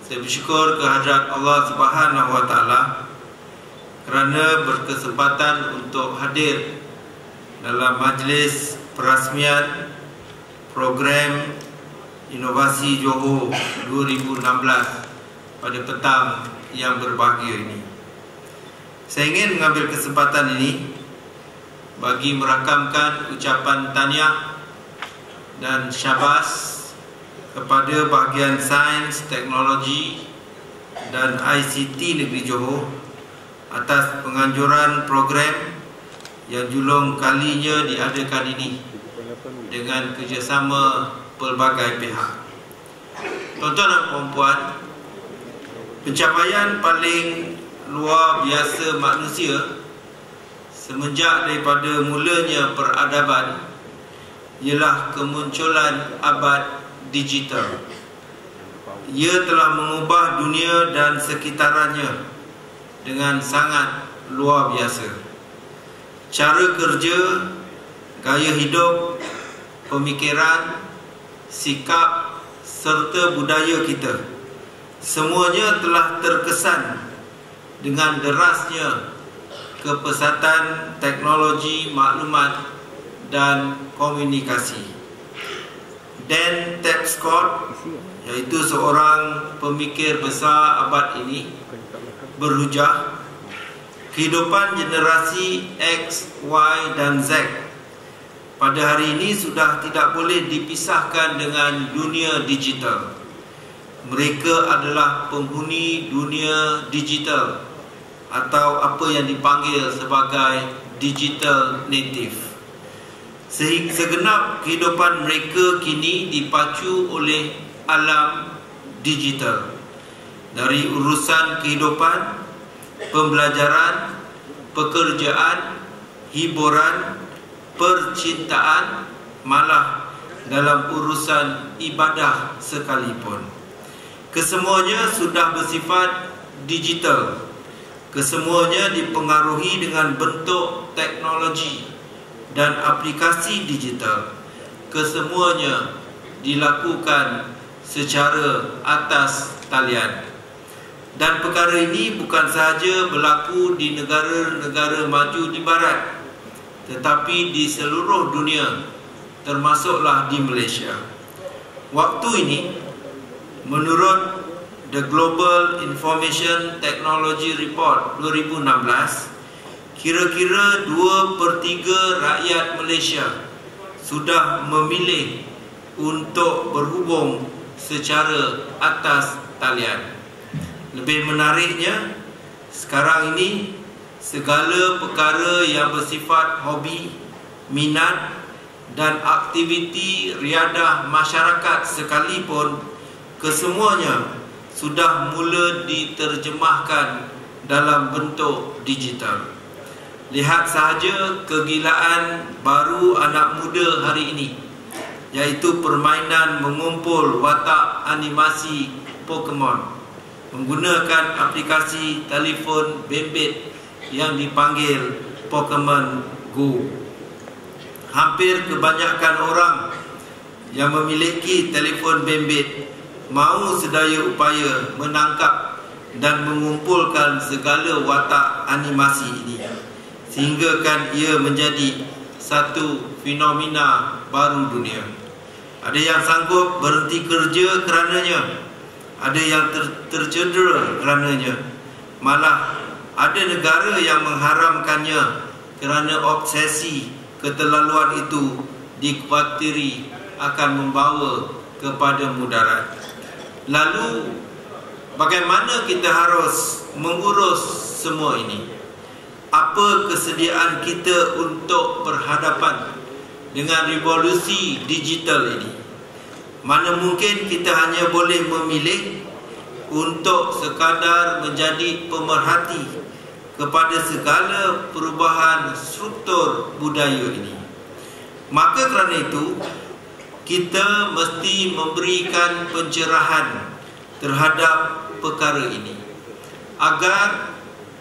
Saya bersyukur kehadrat Allah Subhanahu Wa Taala kerana berkesempatan untuk hadir dalam majlis perasmian program Inovasi Johor 2016 pada petang yang berbahagia ini. Saya ingin mengambil kesempatan ini bagi merakamkan ucapan tahniah dan syabas kepada bahagian Sains, Teknologi dan ICT Negeri Johor atas penganjuran program yang julung kalinya diadakan ini dengan kerjasama pelbagai pihak. Tuan-tuan dan puan-puan, pencapaian paling luar biasa manusia semenjak daripada mulanya peradaban ialah kemunculan abad digital. Ia telah mengubah dunia dan sekitarannya dengan sangat luar biasa. Cara kerja, gaya hidup, pemikiran, sikap serta budaya kita semuanya telah terkesan dengan derasnya kepesatan teknologi maklumat dan komunikasi. Dan Tapscott, iaitu seorang pemikir besar abad ini, berhujah kehidupan generasi X, Y dan Z pada hari ini sudah tidak boleh dipisahkan dengan dunia digital. Mereka adalah penghuni dunia digital atau apa yang dipanggil sebagai digital native. Segenap kehidupan mereka kini dipacu oleh alam digital. Dari urusan kehidupan, pembelajaran, pekerjaan, hiburan, percintaan, malah dalam urusan ibadah sekalipun. Kesemuanya sudah bersifat digital. Kesemuanya dipengaruhi dengan bentuk teknologi dan aplikasi digital. Kesemuanya dilakukan secara atas talian. Dan perkara ini bukan sahaja berlaku di negara-negara maju di barat, tetapi di seluruh dunia, termasuklah di Malaysia. Waktu ini, menurut The Global Information Technology Report 2016, kira-kira 2/3 rakyat Malaysia sudah memilih untuk berhubung secara atas talian. Lebih menariknya, sekarang ini segala perkara yang bersifat hobi, minat dan aktiviti riadah masyarakat sekalipun, kesemuanya sudah mula diterjemahkan dalam bentuk digital. Lihat sahaja kegilaan baru anak muda hari ini, iaitu permainan mengumpul watak animasi Pokemon menggunakan aplikasi telefon bimbit yang dipanggil Pokemon Go. Hampir kebanyakan orang yang memiliki telefon bimbit mahu sedaya upaya menangkap dan mengumpulkan segala watak animasi ini, sehingga kan ia menjadi satu fenomena baru dunia. Ada yang sanggup berhenti kerja kerananya, ada yang tercedera kerananya, malah ada negara yang mengharamkannya kerana obsesi keterlaluan itu dikhawatiri akan membawa kepada mudarat. Lalu bagaimana kita harus mengurus semua ini? Apa kesediaan kita untuk berhadapan dengan revolusi digital ini? Mana mungkin kita hanya boleh memilih untuk sekadar menjadi pemerhati kepada segala perubahan struktur budaya ini. Maka kerana itu, kita mesti memberikan pencerahan terhadap perkara ini agar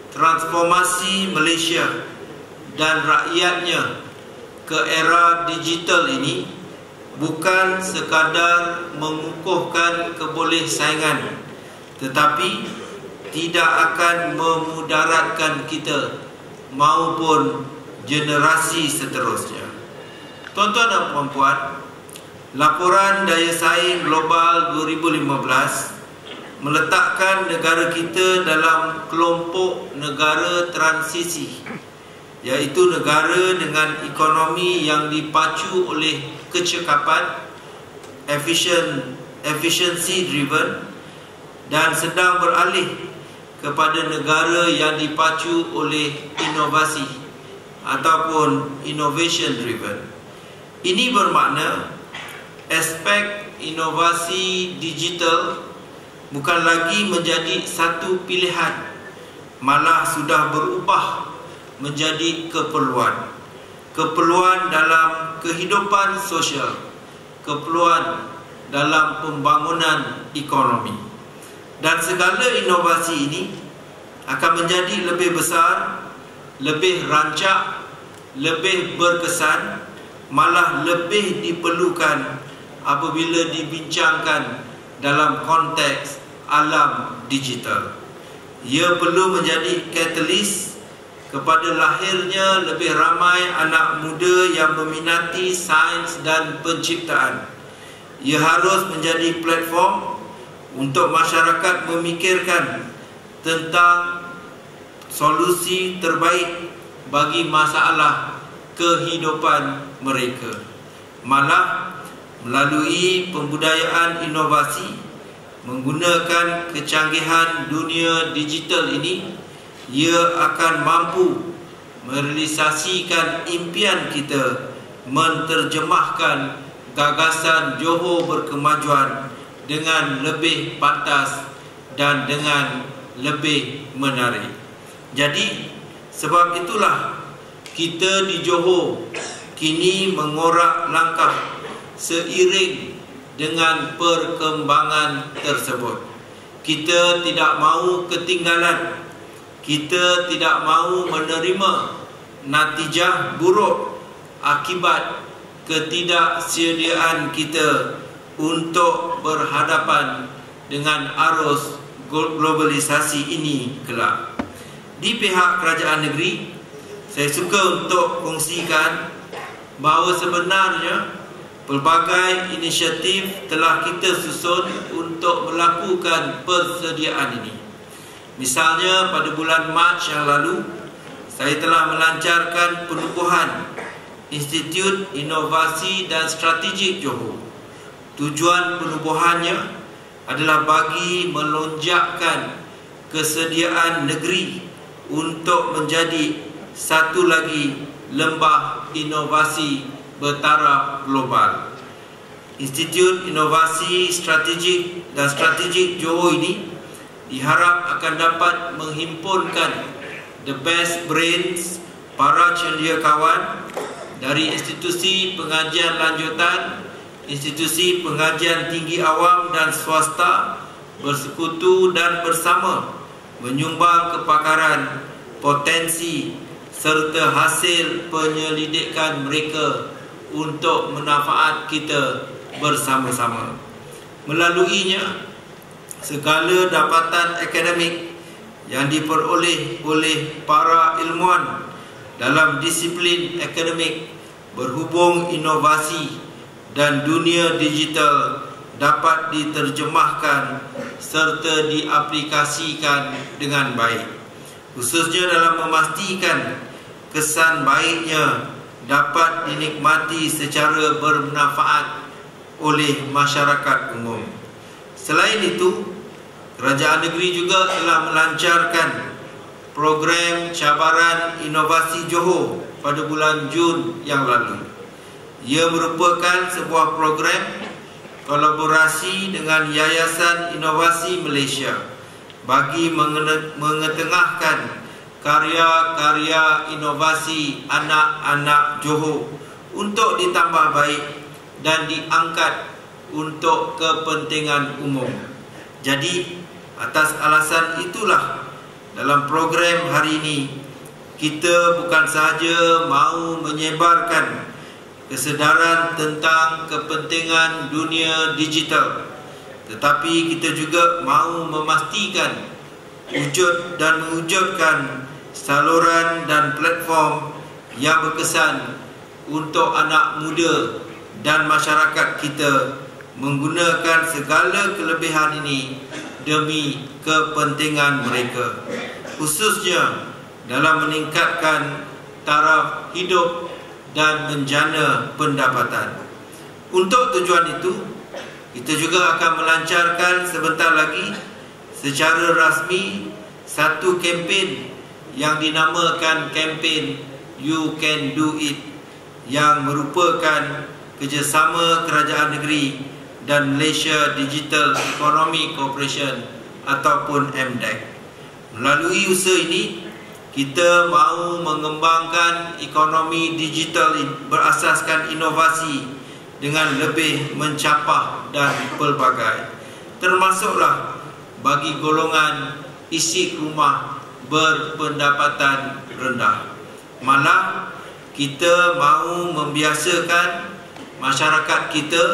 transformasi Malaysia dan rakyatnya ke era digital ini bukan sekadar mengukuhkan kebolehsaingan, tetapi tidak akan memudaratkan kita maupun generasi seterusnya. Tuan-tuan dan puan-puan, laporan daya saing global 2015 meletakkan negara kita dalam kelompok negara transisi, iaitu negara dengan ekonomi yang dipacu oleh kecekapan, efficiency driven, dan sedang beralih kepada negara yang dipacu oleh inovasi ataupun innovation driven. Ini bermakna aspek inovasi digital bukan lagi menjadi satu pilihan, malah sudah berubah menjadi keperluan. Keperluan dalam kehidupan sosial, keperluan dalam pembangunan ekonomi. Dan segala inovasi ini akan menjadi lebih besar, lebih rancak, lebih berkesan, malah lebih diperlukan apabila dibincangkan dalam konteks alam digital. Ia perlu menjadi katalis kepada lahirnya lebih ramai anak muda yang meminati sains dan penciptaan. Ia harus menjadi platform untuk masyarakat memikirkan tentang solusi terbaik bagi masalah kehidupan mereka. Malah melalui pembudayaan inovasi menggunakan kecanggihan dunia digital ini, ia akan mampu merealisasikan impian kita menterjemahkan gagasan Johor berkemajuan dengan lebih pantas dan dengan lebih menarik. Jadi sebab itulah kita di Johor kini mengorak langkah seiring dengan perkembangan tersebut. Kita tidak mahu ketinggalan. Kita tidak mahu menerima natijah buruk akibat ketidaksediaan kita untuk berhadapan dengan arus globalisasi ini kelak. Di pihak kerajaan negeri, saya suka untuk kongsikan bahawa sebenarnya pelbagai inisiatif telah kita susun untuk melakukan persediaan ini. Misalnya pada bulan Mac yang lalu, saya telah melancarkan penubuhan Institut Inovasi dan Strategik Johor. Tujuan penubuhannya adalah bagi melonjakkan kesediaan negeri untuk menjadi satu lagi lembah inovasi bertaraf global. Institut Inovasi Strategik dan Strategik Johor ini diharap akan dapat menghimpunkan the best brains para cendekiawan dari institusi pengajian lanjutan, institusi pengajian tinggi awam dan swasta bersekutu dan bersama menyumbang kepakaran, potensi serta hasil penyelidikan mereka untuk manfaat kita bersama-sama. Melaluinya, segala dapatan akademik yang diperoleh oleh para ilmuwan dalam disiplin akademik berhubung inovasi dan dunia digital dapat diterjemahkan serta diaplikasikan dengan baik, khususnya dalam memastikan kesan baiknya dapat dinikmati secara bermanfaat oleh masyarakat umum. Selain itu, kerajaan negeri juga telah melancarkan program cabaran inovasi Johor pada bulan Jun yang lalu. Ia merupakan sebuah program kolaborasi dengan Yayasan Inovasi Malaysia bagi mengetengahkan karya-karya inovasi anak-anak Johor untuk ditambah baik dan diangkat untuk kepentingan umum. Jadi, atas alasan itulah dalam program hari ini kita bukan sahaja mahu menyebarkan kesedaran tentang kepentingan dunia digital, tetapi kita juga mahu memastikan wujud dan mewujudkan saluran dan platform yang berkesan untuk anak muda dan masyarakat kita menggunakan segala kelebihan ini demi kepentingan mereka, khususnya dalam meningkatkan taraf hidup dan menjana pendapatan. Untuk tujuan itu, kita juga akan melancarkan sebentar lagi secara rasmi satu kempen yang dinamakan kempen You Can Do It, yang merupakan kerjasama kerajaan negeri dan Malaysia Digital Economy Corporation ataupun MDEC. Melalui usaha ini, kita mahu mengembangkan ekonomi digital berasaskan inovasi dengan lebih mencapah dan pelbagai, termasuklah bagi golongan isi rumah berpendapatan rendah. Malah kita mahu membiasakan masyarakat kita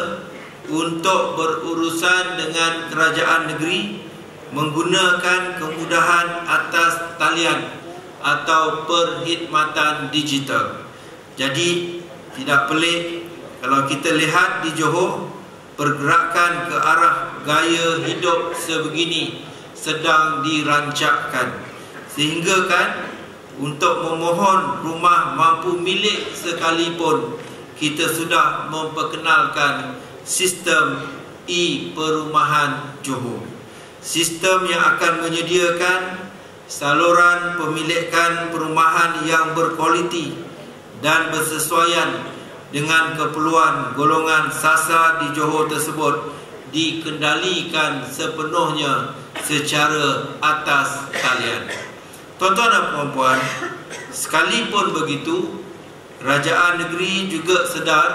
untuk berurusan dengan kerajaan negeri menggunakan kemudahan atas talian atau perkhidmatan digital. Jadi tidak pelik kalau kita lihat di Johor, pergerakan ke arah gaya hidup sebegini sedang dirancangkan, sehingga kan untuk memohon rumah mampu milik sekalipun kita sudah memperkenalkan sistem e-Perumahan Johor. Sistem yang akan menyediakan saluran pemilikan perumahan yang berkualiti dan bersesuaian dengan keperluan golongan sasar di Johor tersebut dikendalikan sepenuhnya secara atas talian. Tuan-tuan dan puan-puan, sekalipun begitu, kerajaan negeri juga sedar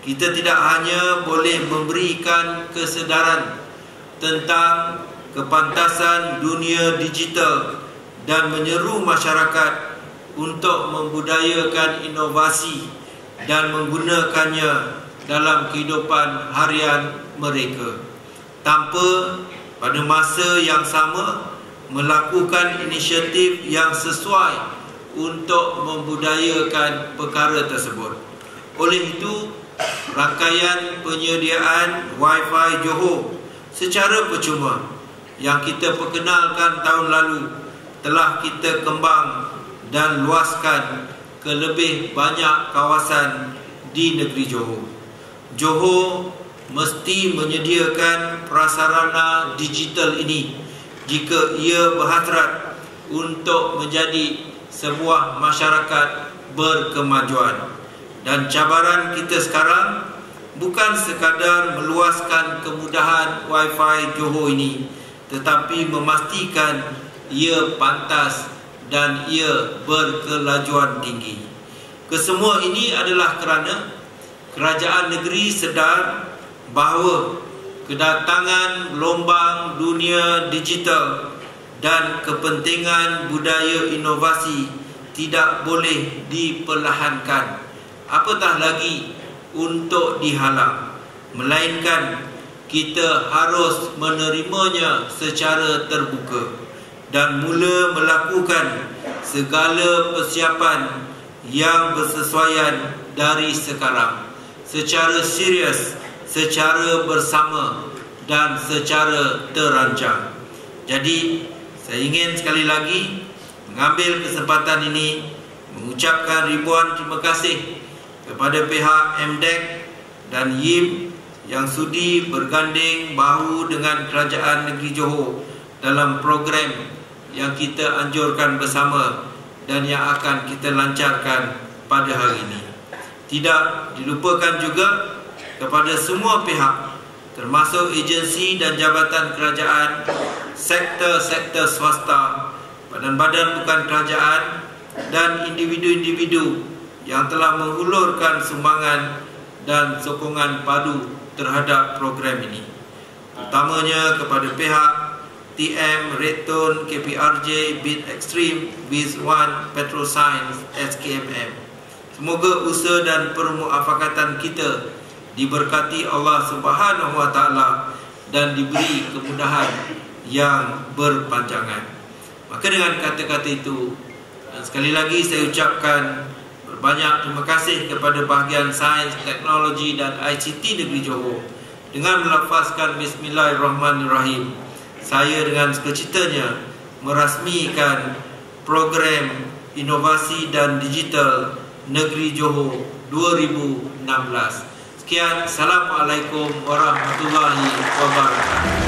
kita tidak hanya boleh memberikan kesedaran tentang kepantasan dunia digital dan menyeru masyarakat untuk membudayakan inovasi dan menggunakannya dalam kehidupan harian mereka, tanpa pada masa yang sama melakukan inisiatif yang sesuai untuk membudayakan perkara tersebut. Oleh itu, rangkaian penyediaan Wi-Fi Johor secara percuma yang kita perkenalkan tahun lalu telah kita kembang dan luaskan ke lebih banyak kawasan di negeri Johor. Johor mesti menyediakan prasarana digital ini jika ia berhasrat untuk menjadi sebuah masyarakat berkemajuan. Dan cabaran kita sekarang bukan sekadar meluaskan kemudahan Wi-Fi Johor ini, tetapi memastikan ia pantas dan ia berkelajuan tinggi. Kesemua ini adalah kerana kerajaan negeri sedar bahawa kedatangan gelombang dunia digital dan kepentingan budaya inovasi tidak boleh diperlahankan, apatah lagi untuk dihalang, melainkan kita harus menerimanya secara terbuka dan mula melakukan segala persiapan yang bersesuaian dari sekarang, secara serius, secara bersama dan secara terancang. Jadi saya ingin sekali lagi mengambil kesempatan ini mengucapkan ribuan terima kasih kepada pihak MDEC dan YIM yang sudi berganding bahu dengan kerajaan negeri Johor dalam program yang kita anjurkan bersama dan yang akan kita lancarkan pada hari ini. Tidak dilupakan juga kepada semua pihak, termasuk agensi dan jabatan kerajaan, sektor-sektor swasta, badan-badan bukan kerajaan dan individu-individu yang telah menghulurkan sumbangan dan sokongan padu terhadap program ini, utamanya kepada pihak TM, Redtone, KPRJ, Bit Extreme, Biz1, Petroscience, SKMM. Semoga usaha dan permuafakatan kita diberkati Allah Subhanahu Wa Taala dan diberi kemudahan yang berpanjangan. Maka dengan kata-kata itu, sekali lagi saya ucapkan berbanyak terima kasih kepada bahagian Sains, Teknologi dan ICT Negeri Johor. Dengan melafazkan Bismillahirrahmanirrahim, saya dengan sekecitanya merasmikan program Inovasi dan Digital Negeri Johor 2016. Sekian, Assalamualaikum warahmatullahi wabarakatuh.